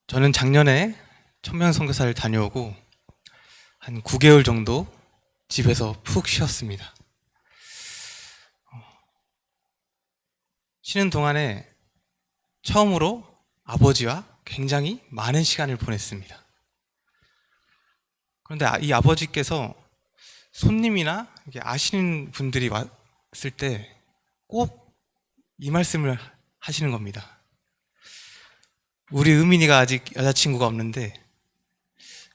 저는 작년에 천명 선교사를 다녀오고 한 9개월 정도 집에서 푹 쉬었습니다. 쉬는 동안에 처음으로 아버지와 굉장히 많은 시간을 보냈습니다. 그런데 이 아버지께서 손님이나 아시는 분들이 왔을 때 꼭 이 말씀을 하시는 겁니다. 우리 의민이가 아직 여자친구가 없는데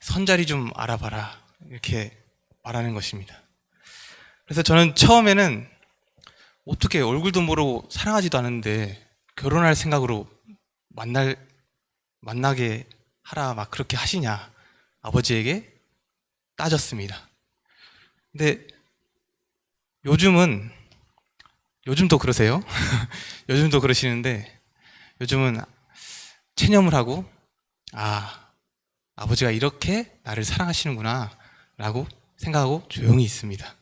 선자리 좀 알아봐라, 이렇게 말하는 것입니다. 그래서 저는 처음에는 어떻게 얼굴도 모르고 사랑하지도 않는데 결혼할 생각으로 만나게 하라, 막 그렇게 하시냐, 아버지에게 따졌습니다. 근데 요즘도 그러세요? 요즘도 그러시는데, 요즘은 체념을 하고, 아버지가 이렇게 나를 사랑하시는구나 라고 생각하고 조용히 있습니다.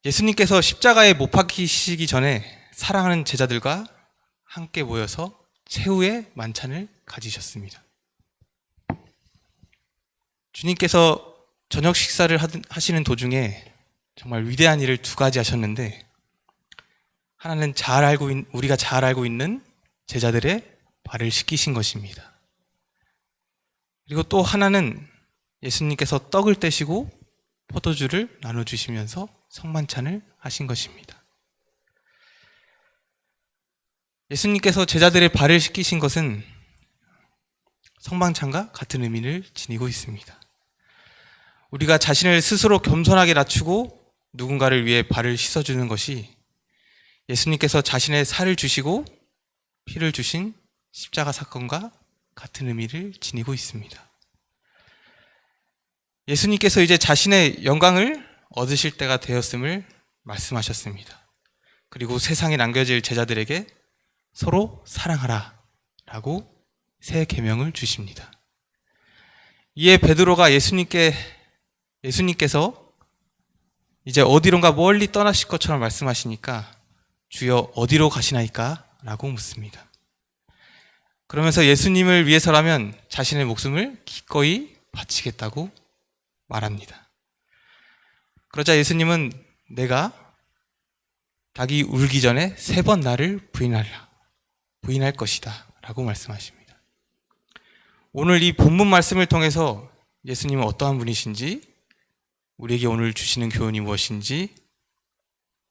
예수님께서 십자가에 못 박히시기 전에 사랑하는 제자들과 함께 모여서 최후의 만찬을 가지셨습니다. 주님께서 저녁 식사를 하시는 도중에 정말 위대한 일을 두 가지 하셨는데, 하나는 우리가 잘 알고 있는 제자들의 발을 씻기신 것입니다. 그리고 또 하나는 예수님께서 떡을 떼시고 포도주를 나눠주시면서 성만찬을 하신 것입니다. 예수님께서 제자들의 발을 씻기신 것은 성만찬과 같은 의미를 지니고 있습니다. 우리가 자신을 스스로 겸손하게 낮추고 누군가를 위해 발을 씻어주는 것이 예수님께서 자신의 살을 주시고 피를 주신 십자가 사건과 같은 의미를 지니고 있습니다. 예수님께서 이제 자신의 영광을 얻으실 때가 되었음을 말씀하셨습니다. 그리고 세상에 남겨질 제자들에게 서로 사랑하라 라고 새 계명을 주십니다. 이에 베드로가 예수님께서 이제 어디론가 멀리 떠나실 것처럼 말씀하시니까 주여 어디로 가시나이까? 라고 묻습니다. 그러면서 예수님을 위해서라면 자신의 목숨을 기꺼이 바치겠다고 말합니다. 그러자 예수님은 내가 닭이 울기 전에 3번 나를 부인할 것이다 라고 말씀하십니다. 오늘 이 본문 말씀을 통해서 예수님은 어떠한 분이신지, 우리에게 오늘 주시는 교훈이 무엇인지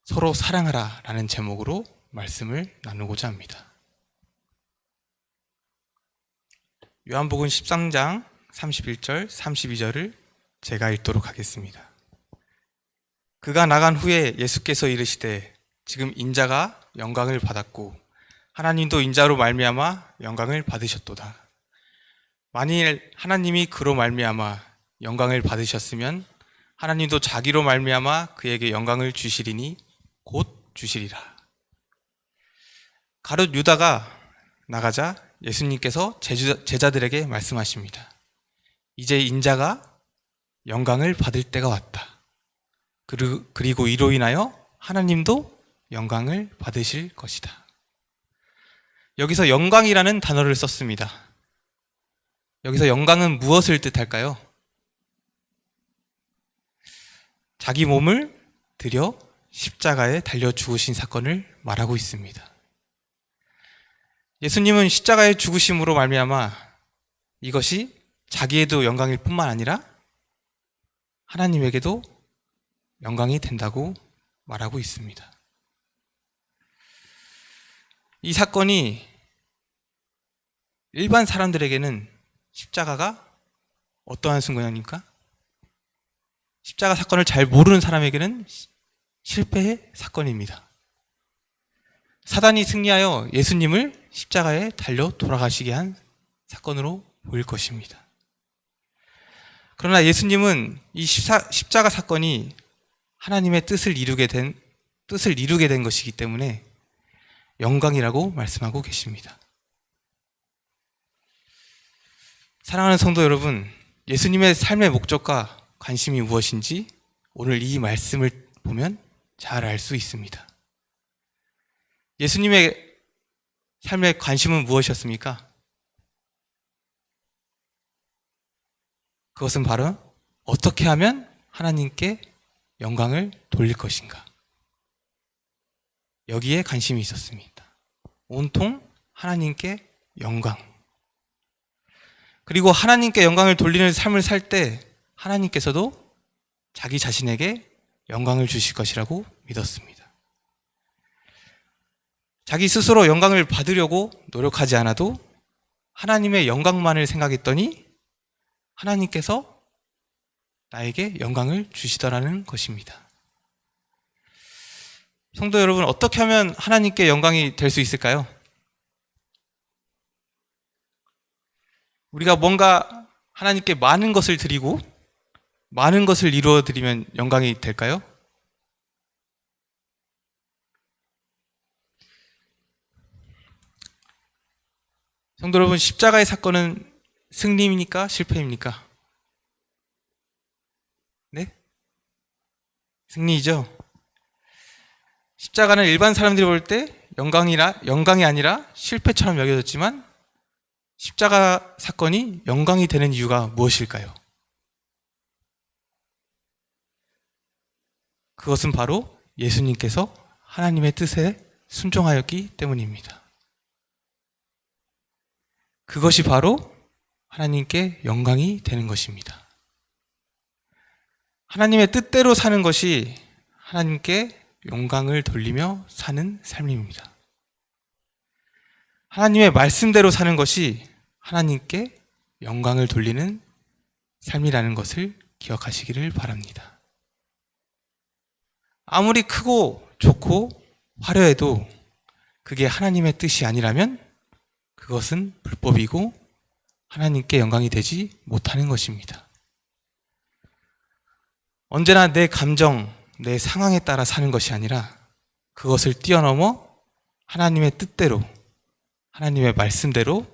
서로 사랑하라 라는 제목으로 말씀을 나누고자 합니다. 요한복음 13장 31절 32절을 제가 읽도록 하겠습니다. 그가 나간 후에 예수께서 이르시되 지금 인자가 영광을 받았고 하나님도 인자로 말미암아 영광을 받으셨도다. 만일 하나님이 그로 말미암아 영광을 받으셨으면 하나님도 자기로 말미암아 그에게 영광을 주시리니 곧 주시리라. 가룟 유다가 나가자 예수님께서 제자들에게 말씀하십니다. 이제 인자가 영광을 받을 때가 왔다. 그리고 이로 인하여 하나님도 영광을 받으실 것이다. 여기서 영광이라는 단어를 썼습니다. 여기서 영광은 무엇을 뜻할까요? 자기 몸을 들여 십자가에 달려 죽으신 사건을 말하고 있습니다. 예수님은 십자가의 죽으심으로 말미암아 이것이 자기에도 영광일 뿐만 아니라 하나님에게도 영광이 된다고 말하고 있습니다. 이 사건이 일반 사람들에게는 십자가가 어떠한 순간입니까? 십자가 사건을 잘 모르는 사람에게는 실패의 사건입니다. 사단이 승리하여 예수님을 십자가에 달려 돌아가시게 한 사건으로 보일 것입니다. 그러나 예수님은 이 십자가 사건이 하나님의 뜻을 이루게 된 것이기 때문에 영광이라고 말씀하고 계십니다. 사랑하는 성도 여러분, 예수님의 삶의 목적과 관심이 무엇인지 오늘 이 말씀을 보면 잘 알 수 있습니다. 예수님의 삶의 관심은 무엇이었습니까? 그것은 바로 어떻게 하면 하나님께 영광을 돌릴 것인가. 여기에 관심이 있었습니다. 온통 하나님께 영광. 그리고 하나님께 영광을 돌리는 삶을 살 때 하나님께서도 자기 자신에게 영광을 주실 것이라고 믿었습니다. 자기 스스로 영광을 받으려고 노력하지 않아도 하나님의 영광만을 생각했더니 하나님께서 나에게 영광을 주시더라는 것입니다. 성도 여러분, 어떻게 하면 하나님께 영광이 될 수 있을까요? 우리가 뭔가 하나님께 많은 것을 드리고 많은 것을 이루어 드리면 영광이 될까요? 성도 여러분, 십자가의 사건은 승리입니까? 실패입니까? 네? 승리이죠. 십자가는 일반 사람들이 볼 때 영광이 아니라 실패처럼 여겨졌지만 십자가 사건이 영광이 되는 이유가 무엇일까요? 그것은 바로 예수님께서 하나님의 뜻에 순종하였기 때문입니다. 그것이 바로 하나님께 영광이 되는 것입니다. 하나님의 뜻대로 사는 것이 하나님께 영광을 돌리며 사는 삶입니다. 하나님의 말씀대로 사는 것이 하나님께 영광을 돌리는 삶이라는 것을 기억하시기를 바랍니다. 아무리 크고 좋고 화려해도 그게 하나님의 뜻이 아니라면 그것은 불법이고 하나님께 영광이 되지 못하는 것입니다. 언제나 내 감정, 내 상황에 따라 사는 것이 아니라 그것을 뛰어넘어 하나님의 뜻대로, 하나님의 말씀대로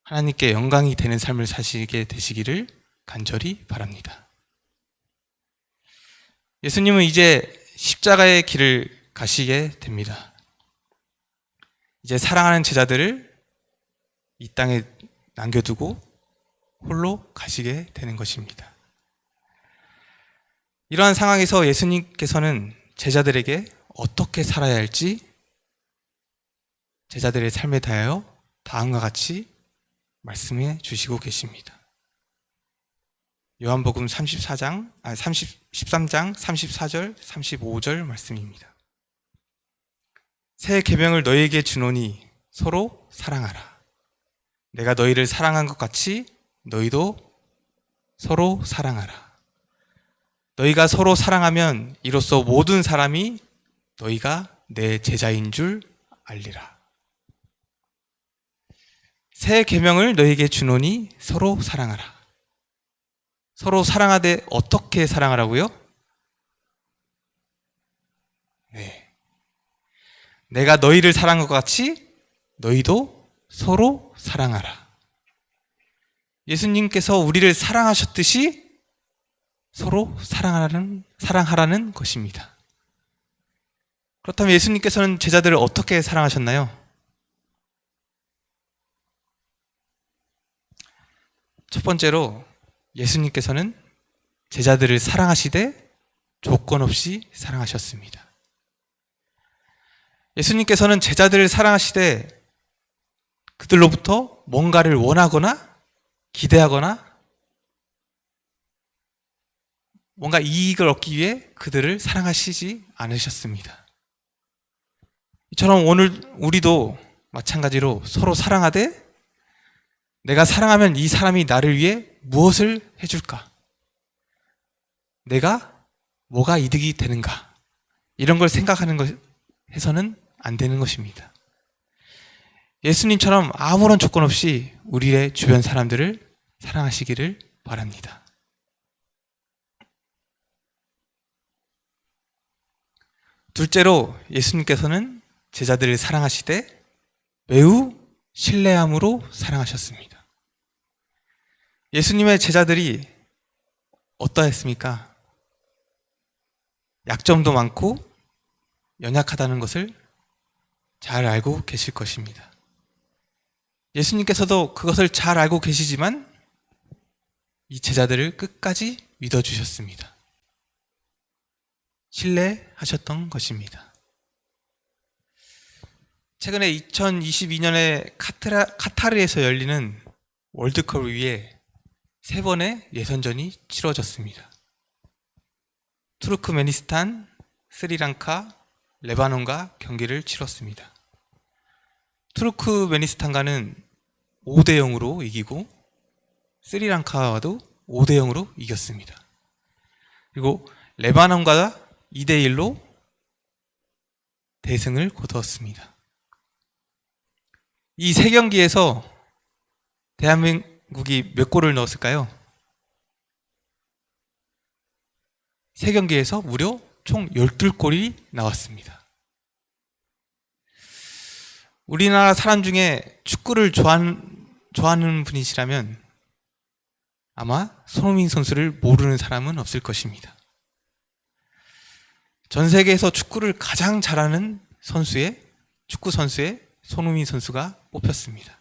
하나님께 영광이 되는 삶을 사시게 되시기를 간절히 바랍니다. 예수님은 이제 십자가의 길을 가시게 됩니다. 이제 사랑하는 제자들을 이 땅에 남겨두고 홀로 가시게 되는 것입니다. 이러한 상황에서 예수님께서는 제자들에게 어떻게 살아야 할지 제자들의 삶에 대하여 다음과 같이 말씀해 주시고 계십니다. 요한복음 13장 34절 35절 말씀입니다. 새 계명을 너희에게 주노니 서로 사랑하라. 내가 너희를 사랑한 것 같이 너희도 서로 사랑하라. 너희가 서로 사랑하면 이로써 모든 사람이 너희가 내 제자인 줄 알리라. 새 계명을 너희에게 주노니 서로 사랑하라. 서로 사랑하되 어떻게 사랑하라고요? 네. 내가 너희를 사랑한 것 같이 너희도 서로 사랑하라. 예수님께서 우리를 사랑하셨듯이 서로 사랑하라는 것입니다. 그렇다면 예수님께서는 제자들을 어떻게 사랑하셨나요? 첫 번째로 예수님께서는 제자들을 사랑하시되 조건 없이 사랑하셨습니다. 예수님께서는 제자들을 사랑하시되 그들로부터 뭔가를 원하거나 기대하거나 뭔가 이익을 얻기 위해 그들을 사랑하시지 않으셨습니다. 이처럼 오늘 우리도 마찬가지로 서로 사랑하되 내가 사랑하면 이 사람이 나를 위해 무엇을 해줄까? 내가 뭐가 이득이 되는가? 이런 걸 생각하는 것 해서는 안 되는 것입니다. 예수님처럼 아무런 조건 없이 우리의 주변 사람들을 사랑하시기를 바랍니다. 둘째로 예수님께서는 제자들을 사랑하시되 매우 신뢰함으로 사랑하셨습니다. 예수님의 제자들이 어떠했습니까? 약점도 많고 연약하다는 것을 잘 알고 계실 것입니다. 예수님께서도 그것을 잘 알고 계시지만 이 제자들을 끝까지 믿어주셨습니다. 신뢰하셨던 것입니다. 최근에 2022년에 카타르에서 열리는 월드컵을 위해 3번의 예선전이 치러졌습니다. 투르크메니스탄, 스리랑카, 레바논과 경기를 치렀습니다. 투르크메니스탄과는 5대 0으로 이기고 스리랑카와도 5대 0으로 이겼습니다. 그리고 레바논과 2대 1로 대승을 거두었습니다. 이 3경기에서 대한민국이 몇 골을 넣었을까요? 3경기에서 무려 총 12골이 나왔습니다. 우리나라 사람 중에 축구를 좋아하는 분이시라면 아마 손흥민 선수를 모르는 사람은 없을 것입니다. 전 세계에서 축구를 가장 잘하는 축구 선수의 손흥민 선수가 뽑혔습니다.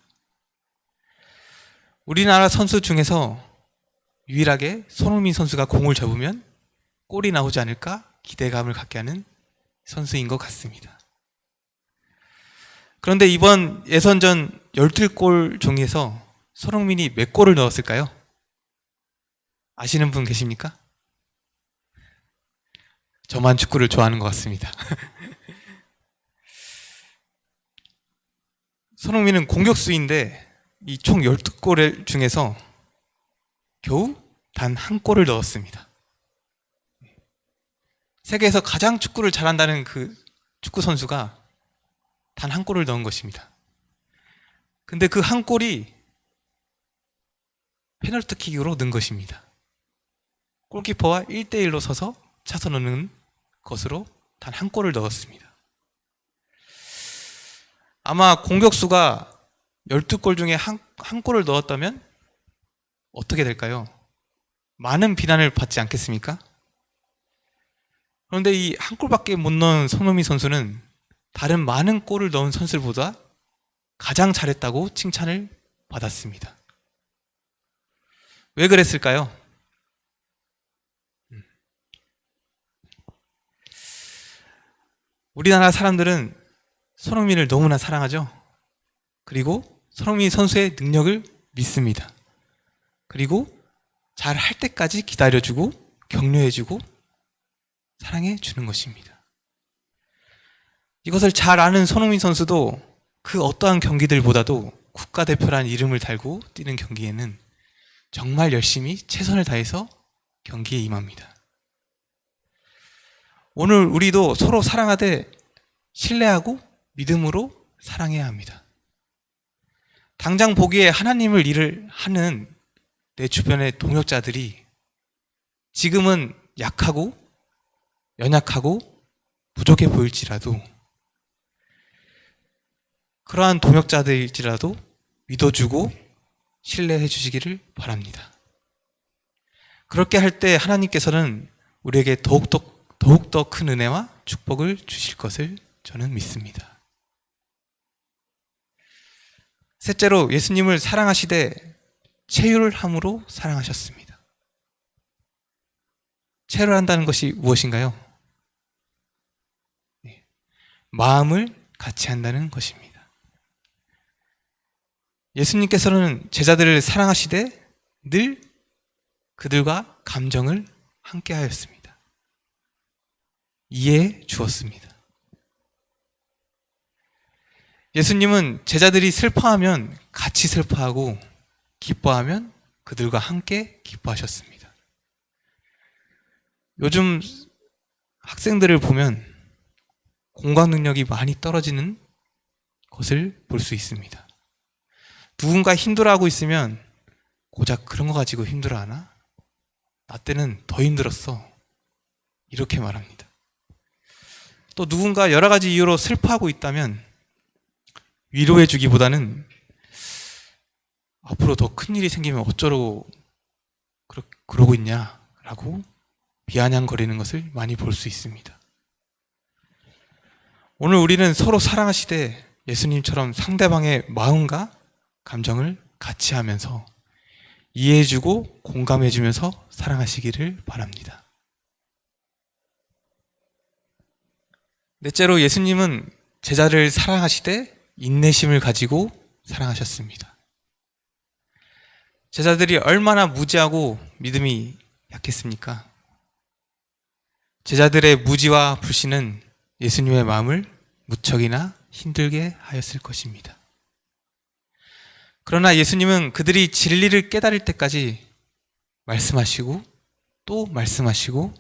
우리나라 선수 중에서 유일하게 손흥민 선수가 공을 잡으면 골이 나오지 않을까 기대감을 갖게 하는 선수인 것 같습니다. 그런데 이번 예선전 12골 중에서 손흥민이 몇 골을 넣었을까요? 아시는 분 계십니까? 저만 축구를 좋아하는 것 같습니다. 손흥민은 공격수인데 이 총 12골 중에서 겨우 단 1골을 넣었습니다. 세계에서 가장 축구를 잘한다는 그 축구 선수가 단 1골을 넣은 것입니다. 근데 그 1골이 페널티킥으로 넣은 것입니다. 골키퍼와 1대1로 서서 차서 넣는 것으로 단 1골을 넣었습니다. 아마 공격수가 12골 중에 한 골을 넣었다면 어떻게 될까요? 많은 비난을 받지 않겠습니까? 그런데 이 1골밖에 못 넣은 손흥민 선수는 다른 많은 골을 넣은 선수들보다 가장 잘했다고 칭찬을 받았습니다. 왜 그랬을까요? 우리나라 사람들은 손흥민을 너무나 사랑하죠. 그리고 손흥민 선수의 능력을 믿습니다. 그리고 잘 할 때까지 기다려주고 격려해주고 사랑해주는 것입니다. 이것을 잘 아는 손흥민 선수도 그 어떠한 경기들보다도 국가대표란 이름을 달고 뛰는 경기에는 정말 열심히 최선을 다해서 경기에 임합니다. 오늘 우리도 서로 사랑하되 신뢰하고 믿음으로 사랑해야 합니다. 당장 보기에 하나님을 일을 하는 내 주변의 동역자들이 지금은 약하고 연약하고 부족해 보일지라도 그러한 동역자들일지라도 믿어주고 신뢰해 주시기를 바랍니다. 그렇게 할 때 하나님께서는 우리에게 더욱더 큰 은혜와 축복을 주실 것을 저는 믿습니다. 셋째로 예수님을 사랑하시되 체휼함으로 사랑하셨습니다. 체휼한다는 것이 무엇인가요? 마음을 같이 한다는 것입니다. 예수님께서는 제자들을 사랑하시되 늘 그들과 감정을 함께 하였습니다. 이해해 주었습니다. 예수님은 제자들이 슬퍼하면 같이 슬퍼하고 기뻐하면 그들과 함께 기뻐하셨습니다. 요즘 학생들을 보면 공감 능력이 많이 떨어지는 것을 볼 수 있습니다. 누군가 힘들어하고 있으면 고작 그런 거 가지고 힘들어하나? 나 때는 더 힘들었어. 이렇게 말합니다. 또 누군가 여러 가지 이유로 슬퍼하고 있다면 위로해 주기보다는 앞으로 더 큰 일이 생기면 어쩌라고 그러고 있냐라고 비아냥거리는 것을 많이 볼 수 있습니다. 오늘 우리는 서로 사랑하시되 예수님처럼 상대방의 마음과 감정을 같이 하면서 이해해주고 공감해주면서 사랑하시기를 바랍니다. 넷째로 예수님은 제자를 사랑하시되 인내심을 가지고 사랑하셨습니다. 제자들이 얼마나 무지하고 믿음이 약했습니까? 제자들의 무지와 불신은 예수님의 마음을 무척이나 힘들게 하였을 것입니다. 그러나 예수님은 그들이 진리를 깨달을 때까지 말씀하시고 또 말씀하시고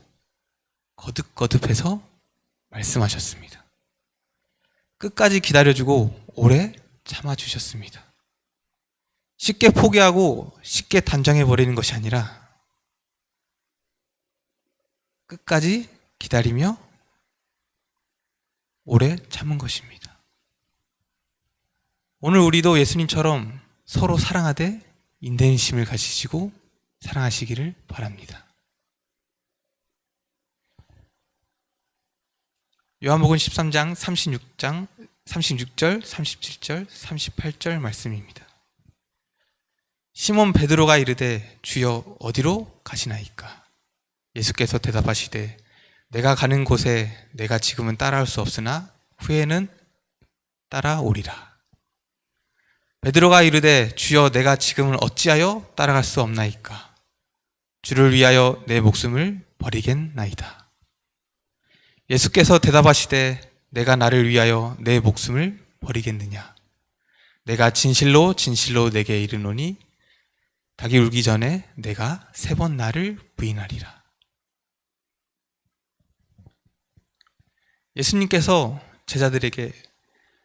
거듭거듭해서 말씀하셨습니다. 끝까지 기다려주고 오래 참아주셨습니다. 쉽게 포기하고 쉽게 단정해버리는 것이 아니라 끝까지 기다리며 오래 참은 것입니다. 오늘 우리도 예수님처럼 서로 사랑하되 인내심을 가지시고 사랑하시기를 바랍니다. 요한복음 13장 36절, 37절, 38절 말씀입니다. 시몬 베드로가 이르되 주여 어디로 가시나이까? 예수께서 대답하시되 내가 가는 곳에 내가 지금은 따라올 수 없으나 후에는 따라오리라. 베드로가 이르되 주여 내가 지금은 어찌하여 따라갈 수 없나이까? 주를 위하여 내 목숨을 버리겠나이다. 예수께서 대답하시되 내가 나를 위하여 내 목숨을 버리겠느냐? 내가 진실로 진실로 내게 이르노니 닭이 울기 전에 내가 3번 나를 부인하리라. 예수님께서 제자들에게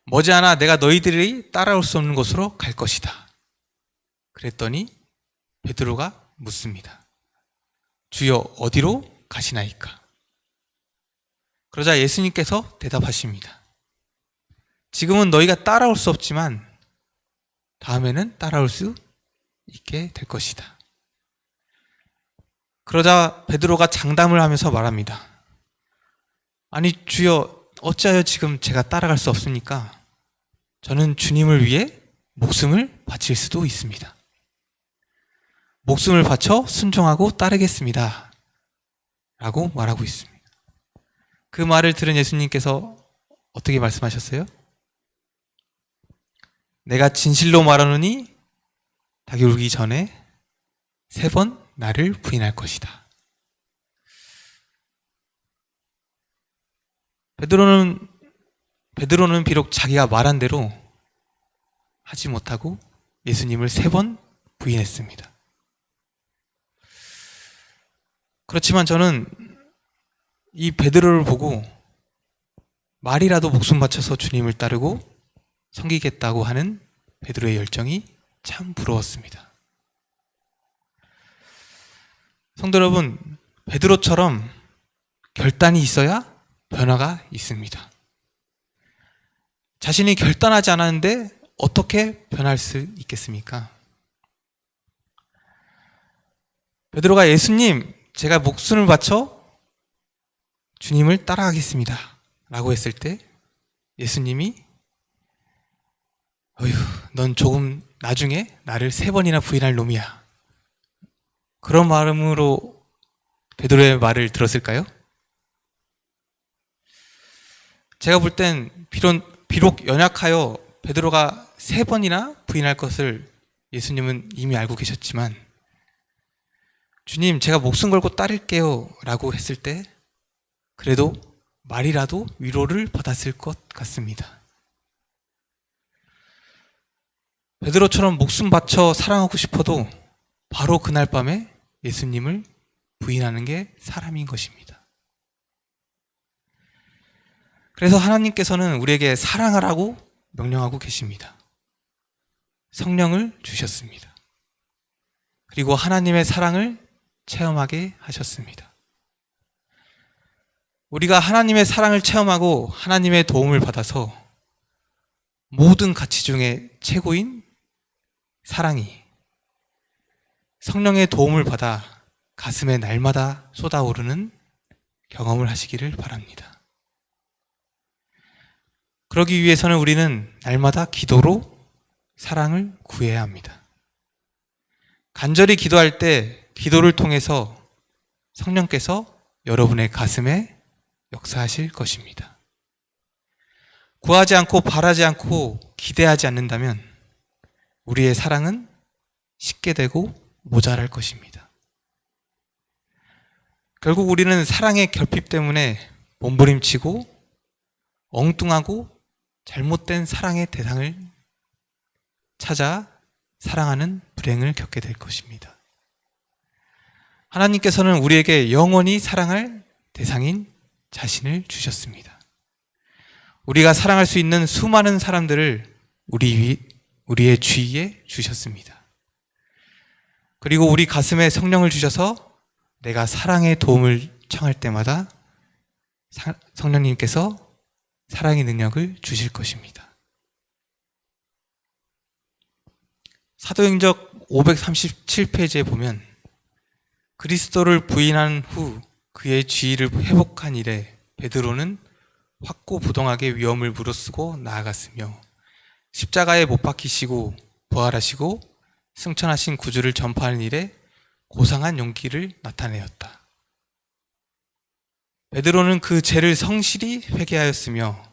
머지않아 내가 너희들이 따라올 수 없는 곳으로 갈 것이다. 그랬더니 베드로가 묻습니다. 주여 어디로 가시나이까? 그러자 예수님께서 대답하십니다. 지금은 너희가 따라올 수 없지만 다음에는 따라올 수 있게 될 것이다. 그러자 베드로가 장담을 하면서 말합니다. 아니 주여 어찌하여 지금 제가 따라갈 수 없습니까? 저는 주님을 위해 목숨을 바칠 수도 있습니다. 목숨을 바쳐 순종하고 따르겠습니다. 라고 말하고 있습니다. 그 말을 들은 예수님께서 어떻게 말씀하셨어요? 내가 진실로 말하노니 닭이 울기 전에 3번 나를 부인할 것이다. 베드로는 비록 자기가 말한 대로 하지 못하고 예수님을 3번 부인했습니다. 그렇지만 저는 이 베드로를 보고 말이라도 목숨 바쳐서 주님을 따르고 섬기겠다고 하는 베드로의 열정이 참 부러웠습니다. 성도 여러분, 베드로처럼 결단이 있어야 변화가 있습니다. 자신이 결단하지 않았는데 어떻게 변할 수 있겠습니까? 베드로가 예수님, 제가 목숨을 바쳐 주님을 따라가겠습니다. 라고 했을 때 예수님이 어휴, 넌 조금 나중에 나를 3번이나 부인할 놈이야. 그런 마음으로 베드로의 말을 들었을까요? 제가 볼 땐 비록 연약하여 베드로가 3번이나 부인할 것을 예수님은 이미 알고 계셨지만 주님, 제가 목숨 걸고 따를게요 라고 했을 때 그래도 말이라도 위로를 받았을 것 같습니다. 베드로처럼 목숨 바쳐 사랑하고 싶어도 바로 그날 밤에 예수님을 부인하는 게 사람인 것입니다. 그래서 하나님께서는 우리에게 사랑하라고 명령하고 계십니다. 성령을 주셨습니다. 그리고 하나님의 사랑을 체험하게 하셨습니다. 우리가 하나님의 사랑을 체험하고 하나님의 도움을 받아서 모든 가치 중에 최고인 사랑이 성령의 도움을 받아 가슴에 날마다 쏟아오르는 경험을 하시기를 바랍니다. 그러기 위해서는 우리는 날마다 기도로 사랑을 구해야 합니다. 간절히 기도할 때 기도를 통해서 성령께서 여러분의 가슴에 역사하실 것입니다. 구하지 않고 바라지 않고 기대하지 않는다면 우리의 사랑은 식게 되고 모자랄 것입니다. 결국 우리는 사랑의 결핍 때문에 몸부림치고 엉뚱하고 잘못된 사랑의 대상을 찾아 사랑하는 불행을 겪게 될 것입니다. 하나님께서는 우리에게 영원히 사랑할 대상인 자신을 주셨습니다. 우리가 사랑할 수 있는 수많은 사람들을 우리의 주위에 주셨습니다. 그리고 우리 가슴에 성령을 주셔서 내가 사랑의 도움을 청할 때마다 성령님께서 사랑의 능력을 주실 것입니다. 사도행적 537페이지에 보면 그리스도를 부인한 후 그의 지위를 회복한 이래 베드로는 확고부동하게 위험을 무릅쓰고 나아갔으며 십자가에 못 박히시고 부활하시고 승천하신 구주를 전파하는 일에 고상한 용기를 나타내었다. 베드로는 그 죄를 성실히 회개하였으며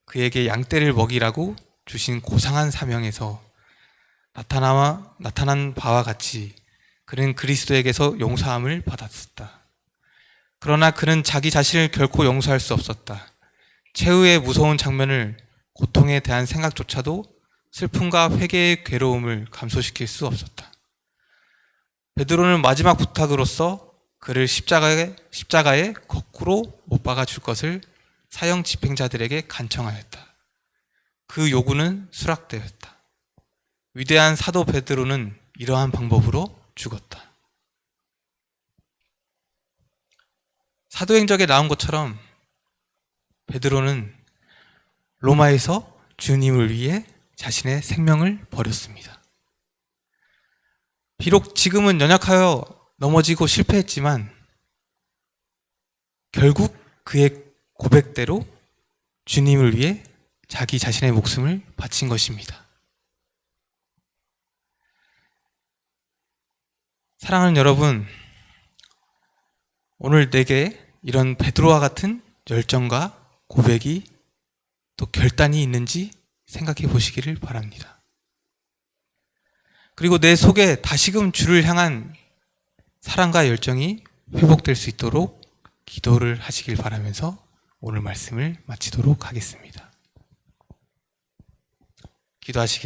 그에게 양떼를 먹이라고 주신 고상한 사명에서 나타난 바와 같이 그는 그리스도에게서 용서함을 받았었다. 그러나 그는 자기 자신을 결코 용서할 수 없었다. 최후의 무서운 장면을 고통에 대한 생각조차도 슬픔과 회개의 괴로움을 감소시킬 수 없었다. 베드로는 마지막 부탁으로서 그를 십자가에 거꾸로 못 박아 줄 것을 사형 집행자들에게 간청하였다. 그 요구는 수락되었다. 위대한 사도 베드로는 이러한 방법으로 죽었다. 사도행적에 나온 것처럼 베드로는 로마에서 주님을 위해 자신의 생명을 버렸습니다. 비록 지금은 연약하여 넘어지고 실패했지만 결국 그의 고백대로 주님을 위해 자기 자신의 목숨을 바친 것입니다. 사랑하는 여러분, 오늘 내게 이런 베드로와 같은 열정과 고백이 또 결단이 있는지 생각해 보시기를 바랍니다. 그리고 내 속에 다시금 주를 향한 사랑과 열정이 회복될 수 있도록 기도를 하시길 바라면서 오늘 말씀을 마치도록 하겠습니다. 기도하시겠습니다.